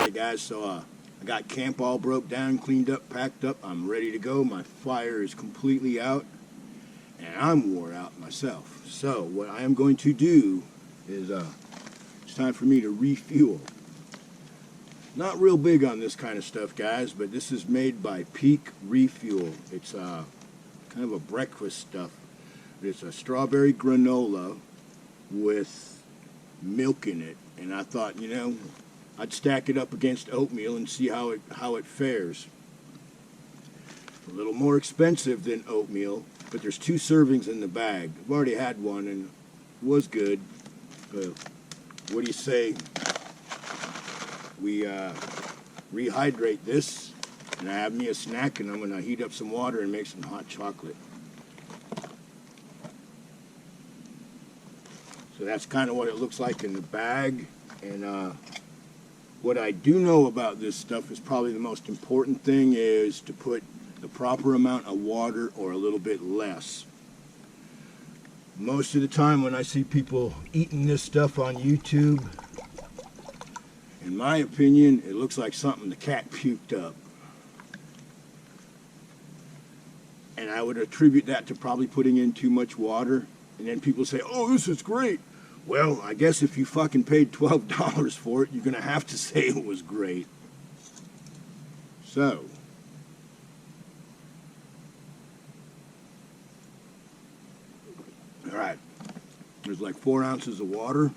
Alright guys, so I got camp all broke down, cleaned up, packed up. I'm ready to go. My fire is completely out and I'm wore out myself. So what I am going to do is it's time for me to refuel. Not real big on this kind of stuff, guys, but this is made by Peak Refuel. It's kind of a breakfast stuff. It's a strawberry granola with milk in it, and I thought, you know, I'd stack it up against oatmeal and see how it fares. A little more expensive than oatmeal, but there's 2 servings in the bag. I've already had one and it was good. But what do you say we rehydrate this, and I have me a snack, and I'm going to heat up some water and make some hot chocolate. So that's kind of what it looks like in the bag. And what I do know about this stuff is probably the most important thing is to put the proper amount of water or a little bit less. Most of the time when I see people eating this stuff on YouTube, in my opinion, it looks like something the cat puked up. And I would attribute that to probably putting in too much water. And then people say, oh, this is great. Well, I guess if you fucking paid $12 for it, you're going to have to say it was great. So, all right, there's like 4 ounces of water.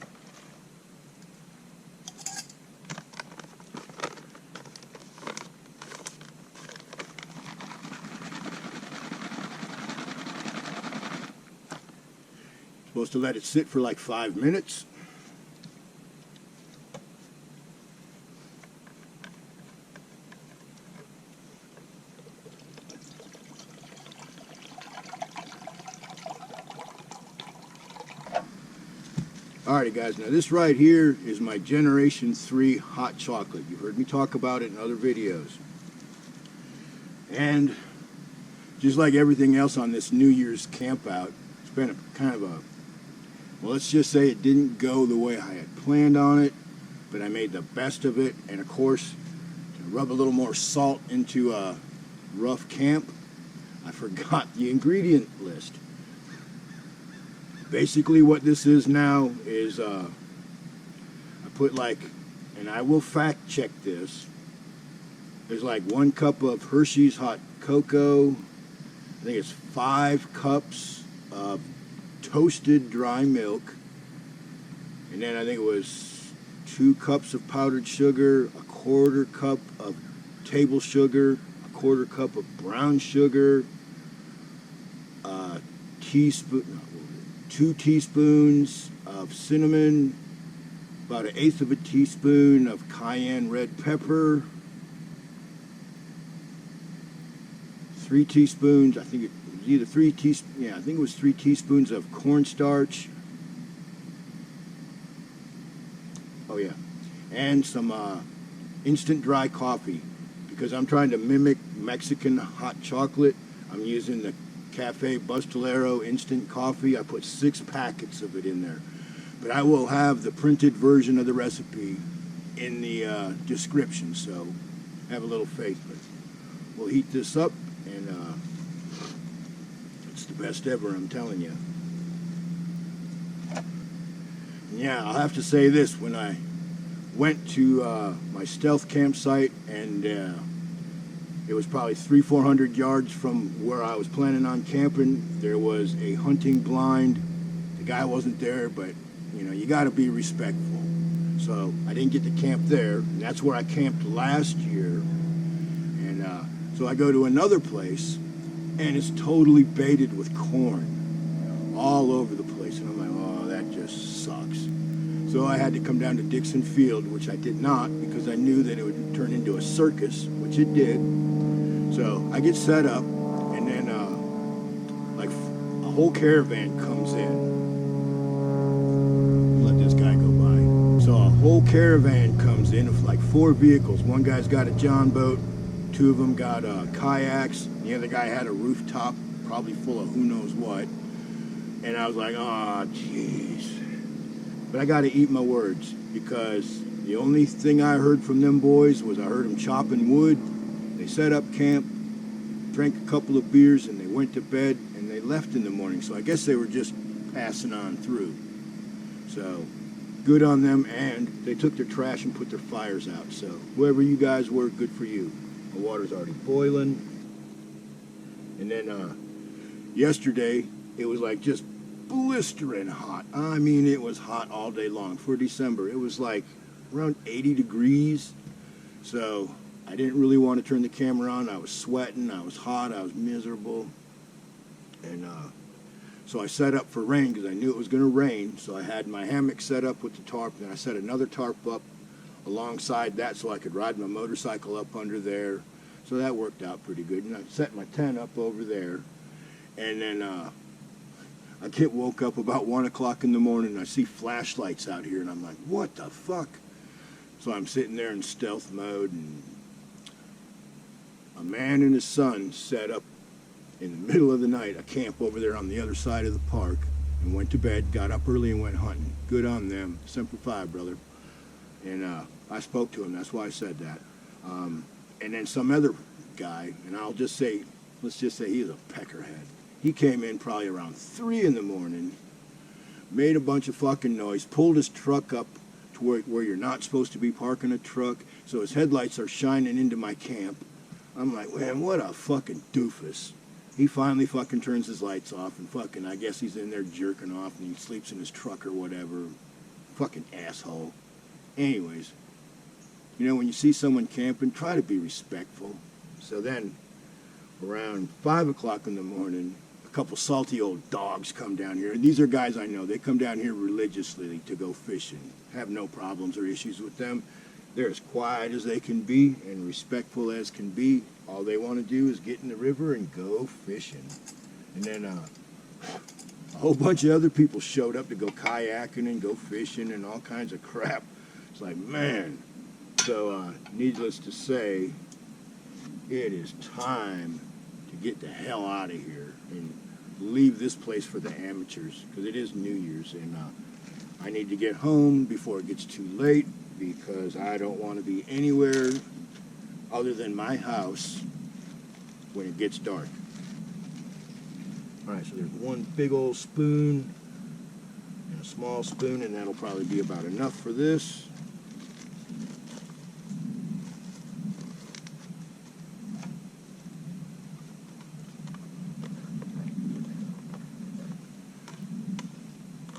Supposed to let it sit for like 5 minutes. Alrighty guys, now this right here is my Generation 3 hot chocolate. You've heard me talk about it in other videos. And just like everything else on this New Year's camp out, it's been kind of a, well, let's just say it didn't go the way I had planned on it, but I made the best of it. And of course, to rub a little more salt into a rough camp, I forgot the ingredient list. Basically what this is now is I put like, and I will fact check this, there's like 1 cup of Hershey's hot cocoa, I think it's 5 cups of toasted dry milk, and then I think it was 2 cups of powdered sugar, a 1/4 cup of table sugar, a 1/4 cup of brown sugar, a teaspoon, 2 teaspoons of cinnamon, about 1/8 of a teaspoon of cayenne red pepper, 3 teaspoons, I think it was either 3 teaspoons, yeah, I think it was 3 teaspoons of cornstarch. Oh yeah, and some instant dry coffee, because I'm trying to mimic Mexican hot chocolate. I'm using the Cafe Bustelo instant coffee. I put 6 packets of it in there, but I will have the printed version of the recipe in the description, so have a little faith. But we'll heat this up, and it's the best ever, I'm telling you. Yeah, I'll have to say this, when I went to my stealth campsite, and it was probably 300-400 yards from where I was planning on camping, there was a hunting blind. The guy wasn't there, but you know, you got to be respectful. So I didn't get to camp there, and that's where I camped last year. And so I go to another place, and it's totally baited with corn all over the place, and I'm like, oh, that just sucks. So I had to come down to Dixon Field, which I did not, because I knew that it would turn into a circus, which it did. So I get set up, and then like a whole caravan comes in. Let this guy go by. So a whole caravan comes in of like 4 vehicles. One guy's got a John boat, 2 of them got kayaks, the other guy had a rooftop, probably full of who knows what. And I was like, oh, jeez. But I got to eat my words, because, The only thing I heard from them boys was I heard them chopping wood. They set up camp, drank a couple of beers, and they went to bed, and they left in the morning. So I guess they were just passing on through. So good on them, and they took their trash and put their fires out. So whoever you guys were, good for you. The water's already boiling. And then yesterday, it was like just blistering hot. I mean, it was hot all day long for December. It was like around 80 degrees. So I didn't really want to turn the camera on. I was sweating, I was hot, I was miserable. And so I set up for rain because I knew it was going to rain. So I had my hammock set up with the tarp, and I set another tarp up alongside that so I could ride my motorcycle up under there. So that worked out pretty good. And I set my tent up over there. And then I get woke up about 1 o'clock in the morning, and I see flashlights out here, and I'm like, what the fuck? So I'm sitting there in stealth mode, and a man and his son set up in the middle of the night a camp over there on the other side of the park, and went to bed, got up early and went hunting. Good on them. Semper Fi, brother. And I spoke to him. That's why I said that. And then some other guy, and let's just say he's a peckerhead. He came in probably around 3 in the morning, made a bunch of fucking noise, pulled his truck up to where you're not supposed to be parking a truck, so his headlights are shining into my camp. I'm like, man, what a fucking doofus. He finally fucking turns his lights off, and fucking, I guess he's in there jerking off, and he sleeps in his truck or whatever. Fucking asshole. Anyways, you know, when you see someone camping, try to be respectful. So then, around 5 o'clock in the morning, a couple salty old dogs come down here. And these are guys I know. They come down here religiously to go fishing. Have no problems or issues with them. They're as quiet as they can be and respectful as can be. All they want to do is get in the river and go fishing. And then a whole bunch of other people showed up to go kayaking and go fishing and all kinds of crap. It's like, man. So, needless to say, it is time to get the hell out of here and leave this place for the amateurs, because it is New Year's, and I need to get home before it gets too late, because I don't want to be anywhere other than my house when it gets dark. Alright, so there's one big old spoon and a small spoon, and that'll probably be about enough for this.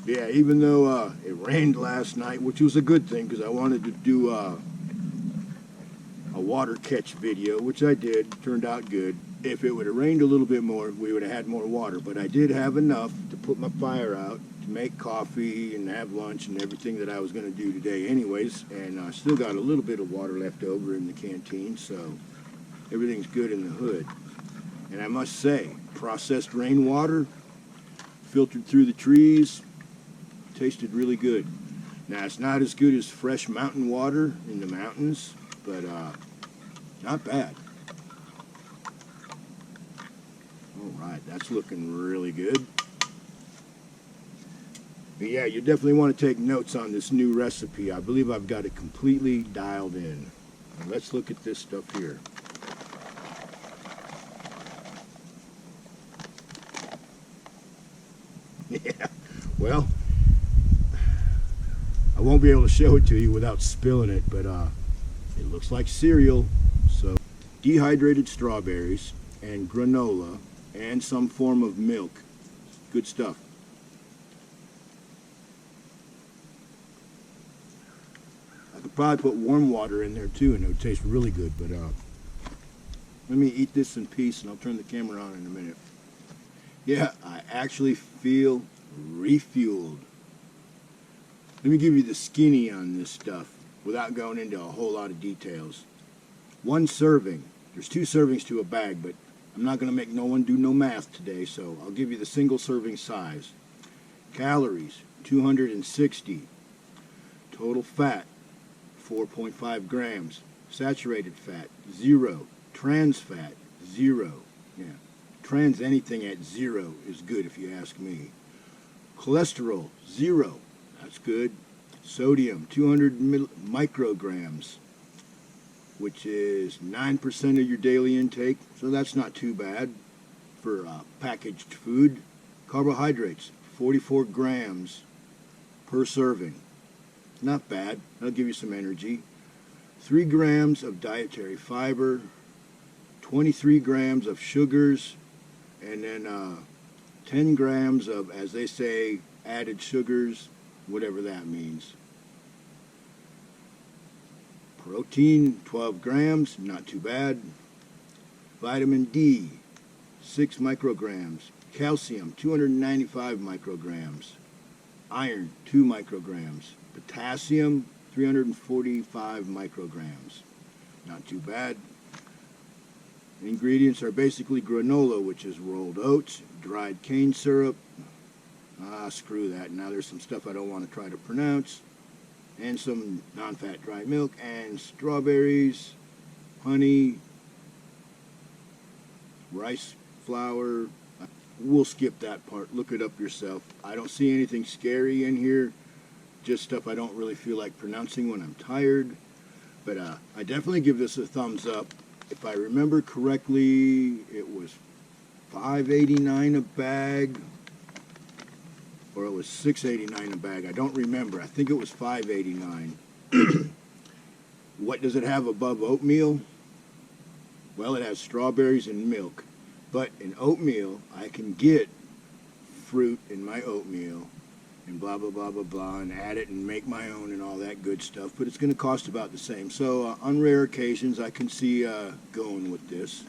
Yeah, even though it rained last night, which was a good thing because I wanted to do a water catch video, which I did. Turned out good. If it would have rained a little bit more, we would have had more water. But I did have enough to put my fire out, to make coffee and have lunch and everything that I was going to do today anyways. And I still got a little bit of water left over in the canteen, so everything's good in the hood. And I must say, processed rainwater, filtered through the trees, tasted really good. Now, it's not as good as fresh mountain water in the mountains, but not bad. All right, that's looking really good. But yeah, you definitely want to take notes on this new recipe. I believe I've got it completely dialed in. Now, let's look at this stuff here. Yeah, well, I won't be able to show it to you without spilling it, but it looks like cereal. So, dehydrated strawberries and granola and some form of milk. Good stuff. I could probably put warm water in there too, and it would taste really good. But let me eat this in peace, and I'll turn the camera on in a minute. Yeah, I actually feel refueled. Let me give you the skinny on this stuff without going into a whole lot of details. One serving. There's 2 servings to a bag, but I'm not going to make no one do no math today, so I'll give you the single serving size. Calories, 260. Total fat, 4.5 grams. Saturated fat, 0. Trans fat, 0. Yeah. Trans anything at 0 is good if you ask me. Cholesterol, 0. That's good. Sodium, 200 micrograms, which is 9% of your daily intake, so that's not too bad for packaged food. Carbohydrates, 44 grams per serving. Not bad. That'll give you some energy. 3 grams of dietary fiber, 23 grams of sugars, and then 10 grams of, as they say, added sugars, whatever that means. Protein, 12 grams, not too bad. Vitamin D, 6 micrograms. Calcium, 295 micrograms. Iron, 2 micrograms. Potassium, 345 micrograms. Not too bad. Ingredients are basically granola, which is rolled oats, dried cane syrup. Screw that. Now there's some stuff I don't want to try to pronounce. And some non-fat dry milk and strawberries, honey, rice flour. We'll skip that part. Look it up yourself. I don't see anything scary in here. Just stuff I don't really feel like pronouncing when I'm tired. But I definitely give this a thumbs up. If I remember correctly, it was $5.89 a bag, or it was $6.89 a bag. I don't remember. I think it was $5.89. What does it have above oatmeal? Well, it has strawberries and milk. But in oatmeal, I can get fruit in my oatmeal and blah, blah, blah, blah, blah, and add it and make my own and all that good stuff. But it's going to cost about the same. So on rare occasions, I can see going with this.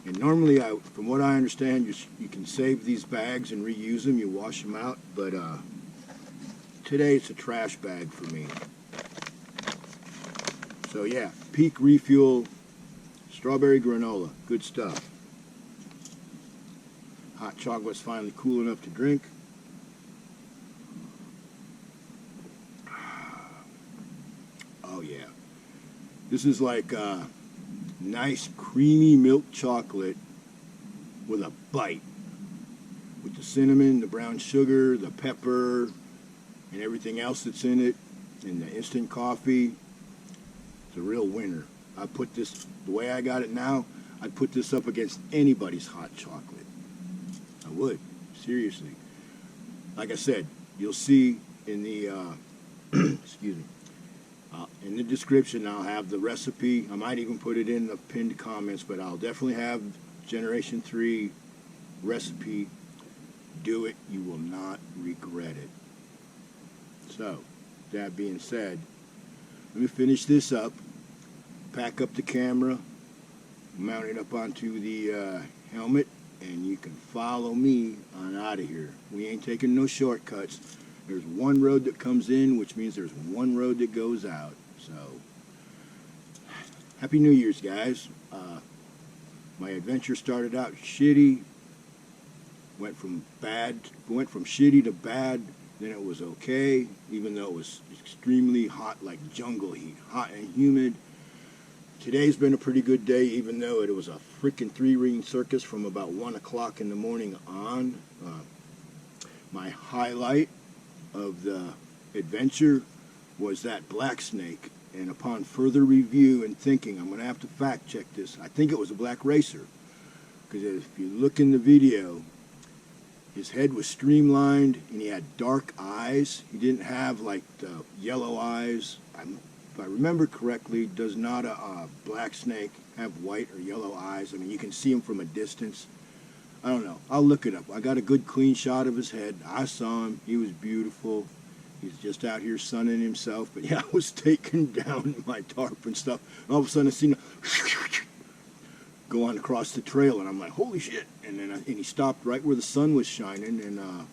And normally, from what I understand, you can save these bags and reuse them. You wash them out. But today, it's a trash bag for me. So yeah, Peak Refuel strawberry granola. Good stuff. Hot chocolate's finally cool enough to drink. Oh yeah. This is like nice creamy milk chocolate with a bite. With the cinnamon, the brown sugar, the pepper, and everything else that's in it, and the instant coffee. It's a real winner. I put this, the way I got it now, I'd put this up against anybody's hot chocolate. I would, seriously. Like I said, you'll see in the, excuse me, in the description I'll have the recipe. I might even put it in the pinned comments, but I'll definitely have Generation 3 recipe. Do it, you will not regret it. So, that being said, let me finish this up, pack up the camera, mount it up onto the helmet, and you can follow me on out of here. We ain't taking no shortcuts. There's one road that comes in, which means there's one road that goes out. So, Happy New Year's, guys. My adventure started out shitty, went from shitty to bad. Then it was okay, even though it was extremely hot, like jungle heat, hot and humid. Today's been a pretty good day, even though it was a freaking 3-ring circus from about 1 o'clock in the morning on. My highlight of the adventure was that black snake, and upon further review and thinking, I'm going to have to fact check this. I think it was a black racer, because if you look in the video, his head was streamlined and he had dark eyes. He didn't have like the yellow eyes. If I remember correctly, does not a black snake have white or yellow eyes? I mean, you can see him from a distance. I don't know. I'll look it up. I got a good clean shot of his head. I saw him. He was beautiful. He's just out here sunning himself. But yeah, I was taking down my tarp and stuff. And all of a sudden I seen him go on across the trail, and I'm like, holy shit. And then he stopped right where the sun was shining, and I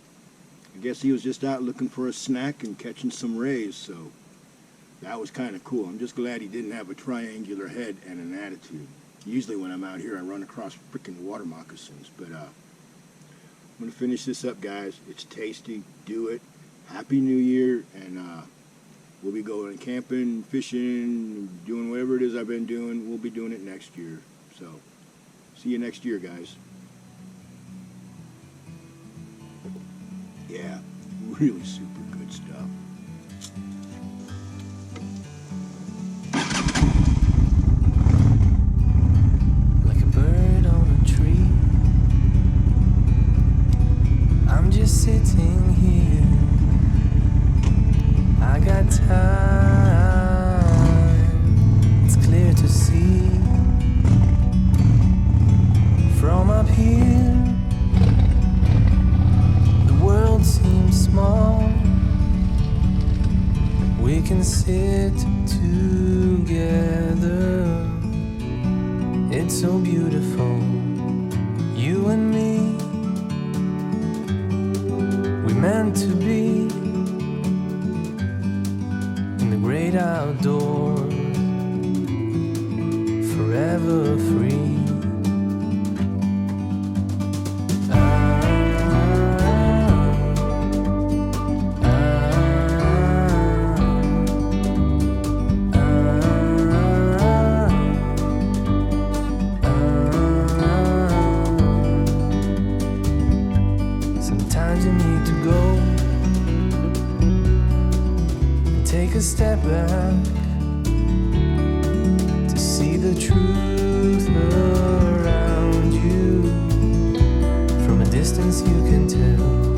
guess he was just out looking for a snack and catching some rays. So that was kind of cool. I'm just glad he didn't have a triangular head and an attitude. Usually when I'm out here, I run across freaking water moccasins. But I'm going to finish this up, guys. It's tasty. Do it. Happy New Year. And we'll be going camping, fishing, doing whatever it is I've been doing. We'll be doing it next year. So see you next year, guys. Yeah, really super good stuff. a step back to see the truth around you. From a distance you can tell